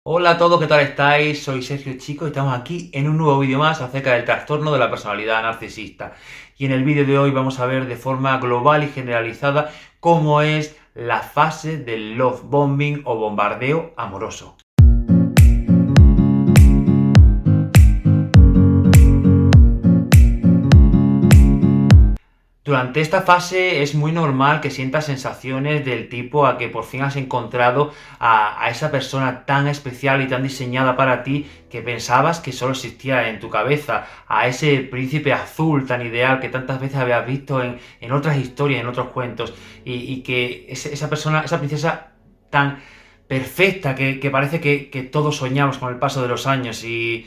Hola a todos, ¿qué tal estáis? Soy Sergio Chico y estamos aquí en un nuevo vídeo más acerca del trastorno de la personalidad narcisista. Y en el vídeo de hoy vamos a ver de forma global y generalizada cómo es la fase del love bombing o bombardeo amoroso. Durante esta fase es muy normal que sientas sensaciones del tipo a que por fin has encontrado a esa persona tan especial y tan diseñada para ti que pensabas que solo existía en tu cabeza, a ese príncipe azul tan ideal que tantas veces habías visto en otras historias, en otros cuentos, y que esa persona, esa princesa tan perfecta que parece que todos soñamos con el paso de los años y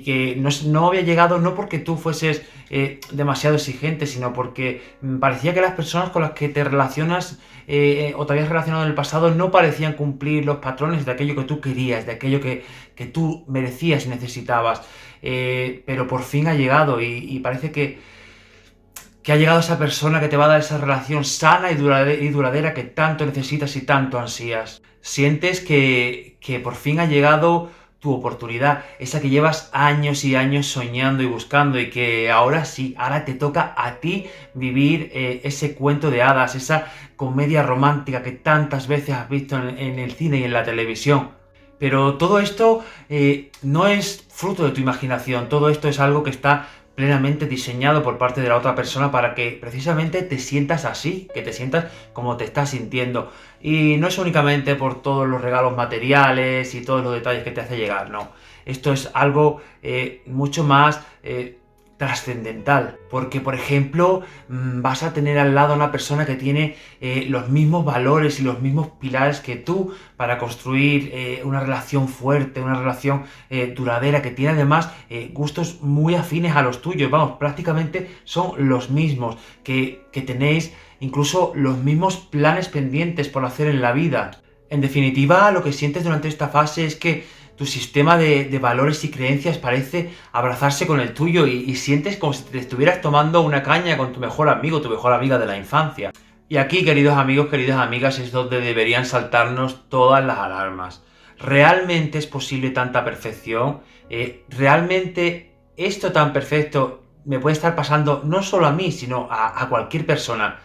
que no había llegado no porque tú fueses demasiado exigente, sino porque parecía que las personas con las que te relacionas o te habías relacionado en el pasado no parecían cumplir los patrones de aquello que tú querías, de aquello que tú merecías y necesitabas. Pero por fin ha llegado y parece que ha llegado esa persona que te va a dar esa relación sana y duradera que tanto necesitas y tanto ansías. Sientes que por fin ha llegado tu oportunidad, esa que llevas años y años soñando y buscando y que ahora sí, ahora te toca a ti vivir ese cuento de hadas, esa comedia romántica que tantas veces has visto en el cine y en la televisión. Pero todo esto no es fruto de tu imaginación, todo esto es algo que está plenamente diseñado por parte de la otra persona para que precisamente te sientas así, que te sientas como te estás sintiendo. Y no es únicamente por todos los regalos materiales y todos los detalles que te hace llegar, no. Esto es algo mucho más trascendental, porque por ejemplo vas a tener al lado a una persona que tiene los mismos valores y los mismos pilares que tú para construir una relación fuerte, una relación duradera, que tiene además gustos muy afines a los tuyos, vamos, prácticamente son los mismos, que tenéis incluso los mismos planes pendientes por hacer en la vida. En definitiva, lo que sientes durante esta fase es que tu sistema de valores y creencias parece abrazarse con el tuyo y sientes como si te estuvieras tomando una caña con tu mejor amigo, tu mejor amiga de la infancia. Y aquí, queridos amigos, queridas amigas, es donde deberían saltarnos todas las alarmas. ¿Realmente es posible tanta perfección? ¿Realmente esto tan perfecto me puede estar pasando no solo a mí, sino a cualquier persona?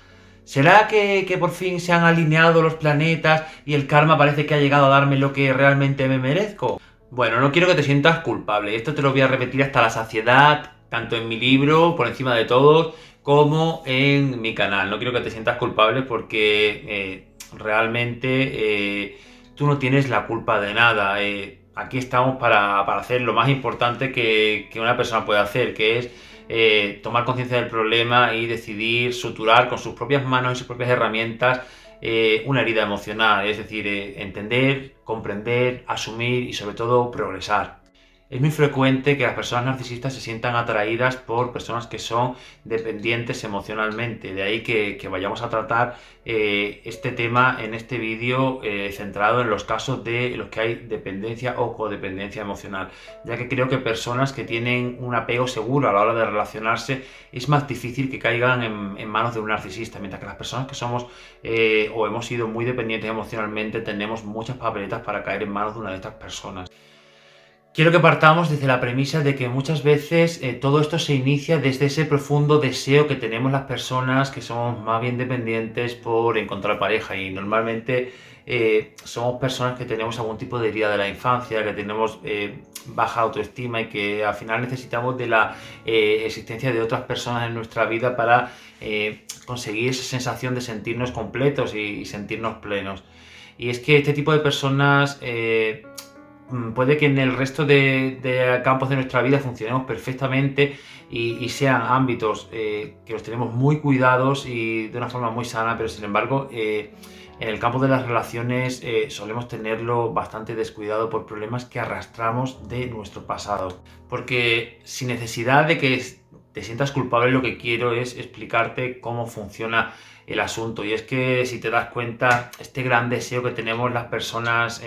¿Será que por fin se han alineado los planetas y el karma parece que ha llegado a darme lo que realmente me merezco? Bueno, no quiero que te sientas culpable. Esto te lo voy a repetir hasta la saciedad, tanto en mi libro, por encima de todos, como en mi canal. No quiero que te sientas culpable porque realmente tú no tienes la culpa de nada. Aquí estamos para hacer lo más importante que una persona puede hacer, que es tomar conciencia del problema y decidir suturar con sus propias manos y sus propias herramientas una herida emocional, es decir, entender, comprender, asumir y sobre todo progresar. Es muy frecuente que las personas narcisistas se sientan atraídas por personas que son dependientes emocionalmente. De ahí que vayamos a tratar este tema en este vídeo centrado en los casos de los que hay dependencia o codependencia emocional, ya que creo que personas que tienen un apego seguro a la hora de relacionarse es más difícil que caigan en manos de un narcisista, mientras que las personas que somos o hemos sido muy dependientes emocionalmente tenemos muchas papeletas para caer en manos de una de estas personas. Quiero que partamos desde la premisa de que muchas veces todo esto se inicia desde ese profundo deseo que tenemos las personas que somos más bien dependientes por encontrar pareja, y normalmente somos personas que tenemos algún tipo de herida de la infancia, que tenemos baja autoestima y que al final necesitamos de la existencia de otras personas en nuestra vida para conseguir esa sensación de sentirnos completos y sentirnos plenos. Y es que este tipo de personas puede que en el resto de campos de nuestra vida funcionemos perfectamente y sean ámbitos que los tenemos muy cuidados y de una forma muy sana, pero sin embargo en el campo de las relaciones solemos tenerlo bastante descuidado por problemas que arrastramos de nuestro pasado. Porque sin necesidad de que te sientas culpable, lo que quiero es explicarte cómo funciona el asunto. Y es que, si te das cuenta, este gran deseo que tenemos las personas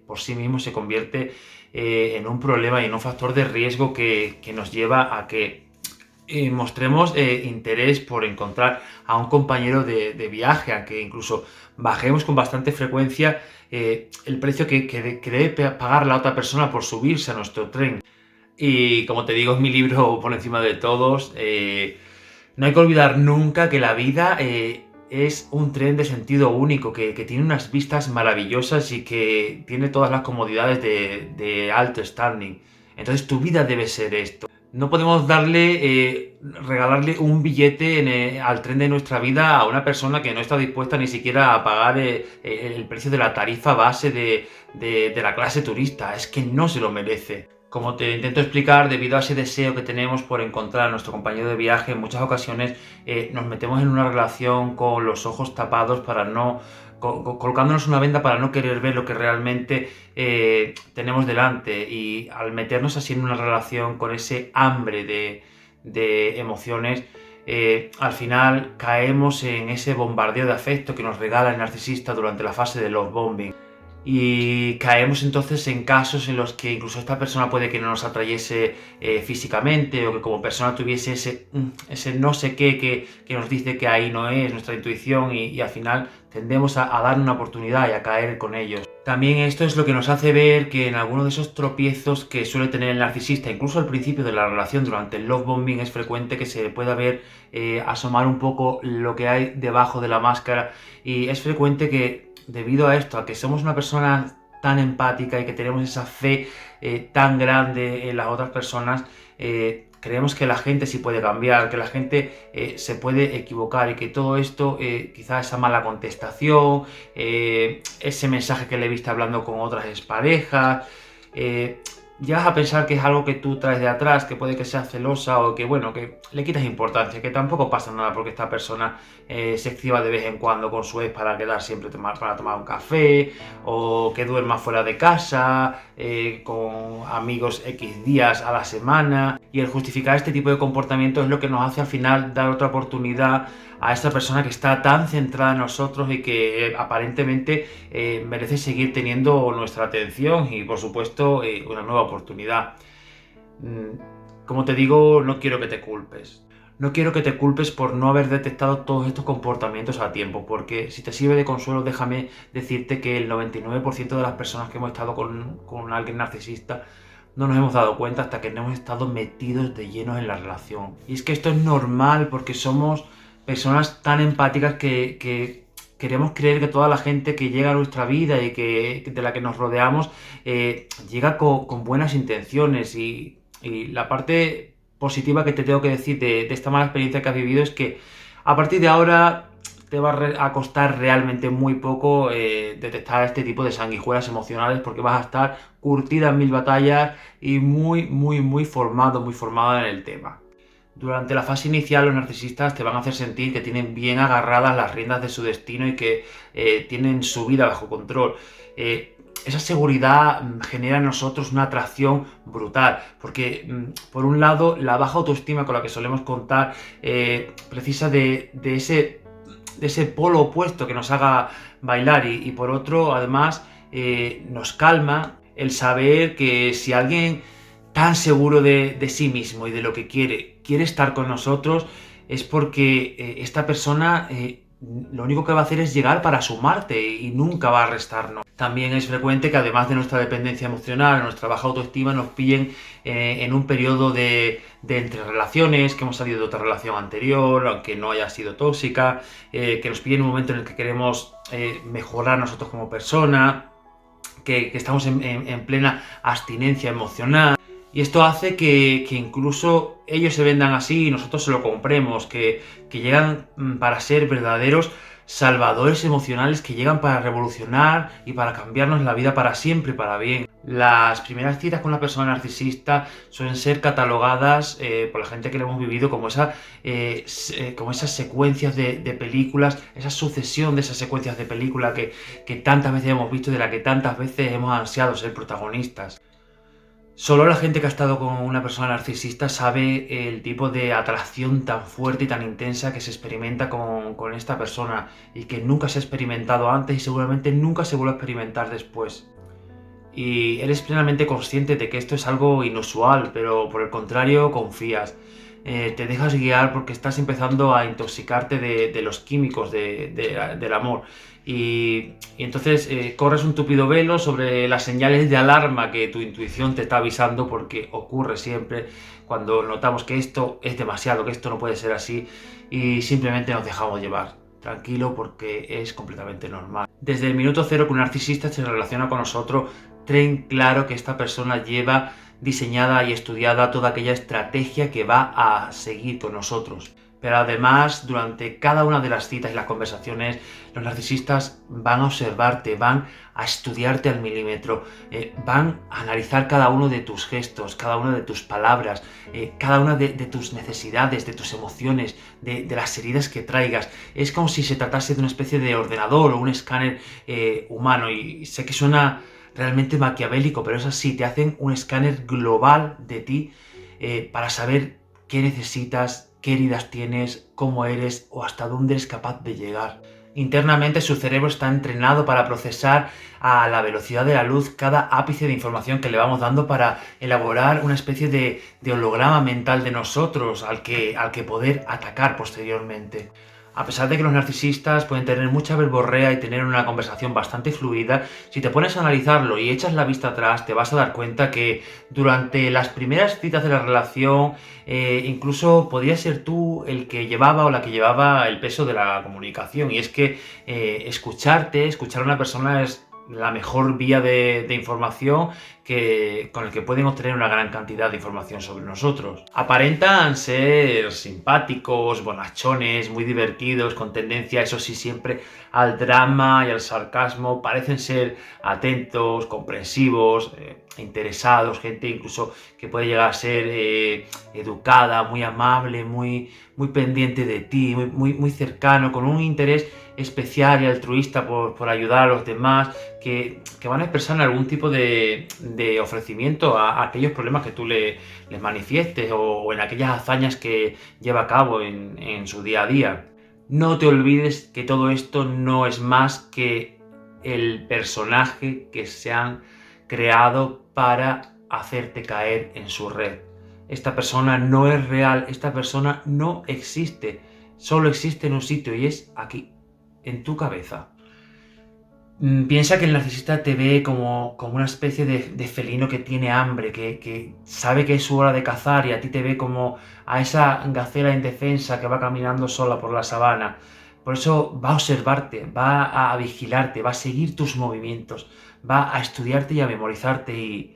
por sí mismos se convierte en un problema y en un factor de riesgo que nos lleva a que mostremos interés por encontrar a un compañero de viaje, a que incluso bajemos con bastante frecuencia el precio que debe pagar la otra persona por subirse a nuestro tren. Y como te digo, es mi libro por encima de todos. No hay que olvidar nunca que la vida es un tren de sentido único, que tiene unas vistas maravillosas y que tiene todas las comodidades de alto standing. Entonces tu vida debe ser esto. No podemos regalarle un billete al tren de nuestra vida a una persona que no está dispuesta ni siquiera a pagar el precio de la tarifa base de la clase turista. Es que no se lo merece. Como te intento explicar, debido a ese deseo que tenemos por encontrar a nuestro compañero de viaje, en muchas ocasiones nos metemos en una relación con los ojos tapados para no, colocándonos una venda para no querer ver lo que realmente tenemos delante, y al meternos así en una relación con ese hambre de emociones, al final caemos en ese bombardeo de afecto que nos regala el narcisista durante la fase de love bombing. Y caemos entonces en casos en los que incluso esta persona puede que no nos atrayese físicamente, o que como persona tuviese ese no sé qué que nos dice que ahí no es nuestra intuición, y al final tendemos a dar una oportunidad y a caer con ellos. También esto es lo que nos hace ver que en alguno de esos tropiezos que suele tener el narcisista, incluso al principio de la relación durante el love bombing, es frecuente que se pueda ver asomar un poco lo que hay debajo de la máscara, y es frecuente que debido a esto, a que somos una persona tan empática y que tenemos esa fe tan grande en las otras personas, creemos que la gente sí puede cambiar, que la gente se puede equivocar, y que todo esto, quizás esa mala contestación, ese mensaje que le viste hablando con otras exparejas, llegas a pensar que es algo que tú traes de atrás, que puede que sea celosa, o que bueno, que le quitas importancia, que tampoco pasa nada porque esta persona se exhiba de vez en cuando con su ex para quedar siempre para tomar un café, o que duerma fuera de casa, con amigos X días a la semana. Y el justificar este tipo de comportamiento es lo que nos hace al final dar otra oportunidad a esta persona que está tan centrada en nosotros y que aparentemente merece seguir teniendo nuestra atención y por supuesto una nueva oportunidad. Como te digo, no quiero que te culpes. No quiero que te culpes por no haber detectado todos estos comportamientos a tiempo, porque si te sirve de consuelo, déjame decirte que el 99% de las personas que hemos estado con alguien narcisista no nos hemos dado cuenta hasta que no hemos estado metidos de lleno en la relación. Y es que esto es normal porque somos personas tan empáticas que queremos creer que toda la gente que llega a nuestra vida y de la que nos rodeamos llega con buenas intenciones, y la parte positiva que te tengo que decir de esta mala experiencia que has vivido es que a partir de ahora te va a costar realmente muy poco detectar este tipo de sanguijuelas emocionales, porque vas a estar curtida en mil batallas y muy formada en el tema. Durante la fase inicial, los narcisistas te van a hacer sentir que tienen bien agarradas las riendas de su destino y que tienen su vida bajo control. Esa seguridad genera en nosotros una atracción brutal, porque por un lado la baja autoestima con la que solemos contar precisa de ese polo opuesto que nos haga bailar, y por otro además nos calma el saber que si alguien tan seguro de sí mismo y de lo que quiere estar con nosotros, es porque esta persona lo único que va a hacer es llegar para sumarte y nunca va a restarnos. También es frecuente que además de nuestra dependencia emocional, nuestra baja autoestima, nos pillen en un periodo de entre relaciones, que hemos salido de otra relación anterior, aunque no haya sido tóxica, que nos pillen en un momento en el que queremos mejorar nosotros como persona, que estamos en plena abstinencia emocional. Y esto hace que incluso ellos se vendan así y nosotros se lo compremos, que llegan para ser verdaderos salvadores emocionales, que llegan para revolucionar y para cambiarnos la vida para siempre, para bien. Las primeras citas con una persona narcisista suelen ser catalogadas por la gente que lo hemos vivido como como esas secuencias de películas, esa sucesión de esas secuencias de película que tantas veces hemos visto y de la que tantas veces hemos ansiado ser protagonistas. Solo la gente que ha estado con una persona narcisista sabe el tipo de atracción tan fuerte y tan intensa que se experimenta con esta persona, y que nunca se ha experimentado antes y seguramente nunca se vuelve a experimentar después. Y eres plenamente consciente de que esto es algo inusual, pero por el contrario confías. te dejas guiar porque estás empezando a intoxicarte de los químicos del amor. Y entonces corres un tupido velo sobre las señales de alarma que tu intuición te está avisando, porque ocurre siempre cuando notamos que esto es demasiado, que esto no puede ser así, y simplemente nos dejamos llevar. Tranquilo, porque es completamente normal. Desde el minuto cero que un narcisista se relaciona con nosotros, ten claro que esta persona lleva diseñada y estudiada toda aquella estrategia que va a seguir con nosotros. Pero además, durante cada una de las citas y las conversaciones, los narcisistas van a observarte, van a estudiarte al milímetro, van a analizar cada uno de tus gestos, cada una de tus palabras, cada una de tus necesidades, de tus emociones, de las heridas que traigas. Es como si se tratase de una especie de ordenador o un escáner humano. Y sé que suena realmente maquiavélico, pero es así. Te hacen un escáner global de ti para saber qué necesitas, qué heridas tienes, cómo eres o hasta dónde eres capaz de llegar. Internamente su cerebro está entrenado para procesar a la velocidad de la luz cada ápice de información que le vamos dando, para elaborar una especie de holograma mental de nosotros al que poder atacar posteriormente. A pesar de que los narcisistas pueden tener mucha verborrea y tener una conversación bastante fluida, si te pones a analizarlo y echas la vista atrás, te vas a dar cuenta que durante las primeras citas de la relación, incluso podías ser tú el que llevaba o la que llevaba el peso de la comunicación. Y es que escuchar a una persona es la mejor vía de información con el que pueden obtener una gran cantidad de información sobre nosotros. Aparentan ser simpáticos, bonachones, muy divertidos, con tendencia, eso sí, siempre al drama y al sarcasmo. Parecen ser atentos, comprensivos, interesados, gente incluso que puede llegar a ser educada, muy amable, muy pendiente de ti, muy cercano, con un interés especial y altruista por ayudar a los demás, que van a expresar algún tipo de ofrecimiento a aquellos problemas que tú les manifiestes, o en aquellas hazañas que lleva a cabo en su día a día. No te olvides que todo esto no es más que el personaje que se han creado para hacerte caer en su red. Esta persona no es real, esta persona no existe, solo existe en un sitio, y es aquí, en tu cabeza. Piensa que el narcisista te ve como una especie de felino que tiene hambre, que sabe que es su hora de cazar, y a ti te ve como a esa gacela indefensa que va caminando sola por la sabana. Por eso va a observarte, va a vigilarte, va a seguir tus movimientos, va a estudiarte y a memorizarte, y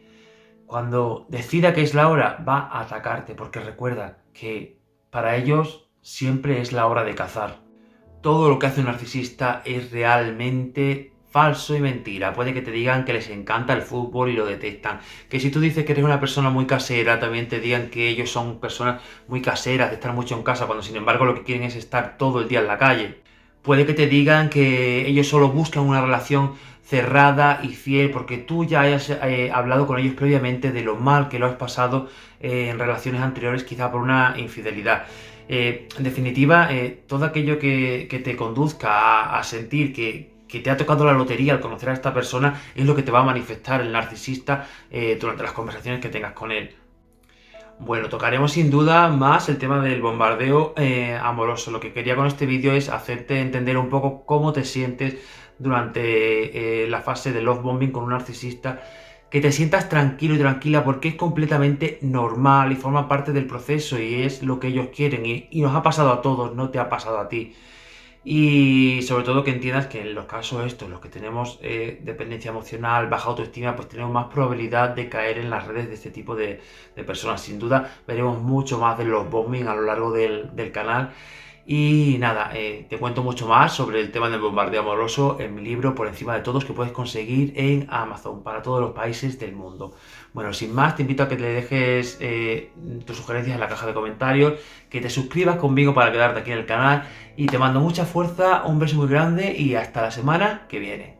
cuando decida que es la hora, va a atacarte, porque recuerda que para ellos siempre es la hora de cazar. Todo lo que hace un narcisista es realmente falso y mentira. Puede que te digan que les encanta el fútbol y lo detestan. Que si tú dices que eres una persona muy casera, también te digan que ellos son personas muy caseras, de estar mucho en casa, cuando sin embargo lo que quieren es estar todo el día en la calle. Puede que te digan que ellos solo buscan una relación cerrada y fiel porque tú ya hayas hablado con ellos previamente de lo mal que lo has pasado en relaciones anteriores, quizá por una infidelidad. En definitiva, todo aquello que te conduzca a sentir que te ha tocado la lotería al conocer a esta persona es lo que te va a manifestar el narcisista durante las conversaciones que tengas con él. Bueno, tocaremos sin duda más el tema del bombardeo amoroso. Lo que quería con este vídeo es hacerte entender un poco cómo te sientes durante la fase de love bombing con un narcisista, que te sientas tranquilo y tranquila, porque es completamente normal y forma parte del proceso y es lo que ellos quieren, y nos ha pasado a todos, no te ha pasado a ti. Y sobre todo que entiendas que en los casos estos, los que tenemos dependencia emocional, baja autoestima, pues tenemos más probabilidad de caer en las redes de este tipo de personas. Sin duda veremos mucho más de los bombing a lo largo del canal. Y nada, te cuento mucho más sobre el tema del bombardeo amoroso en mi libro Por encima de todos, que puedes conseguir en Amazon para todos los países del mundo. Bueno, sin más, te invito a que le dejes tus sugerencias en la caja de comentarios, que te suscribas conmigo para quedarte aquí en el canal, y te mando mucha fuerza, un beso muy grande y hasta la semana que viene.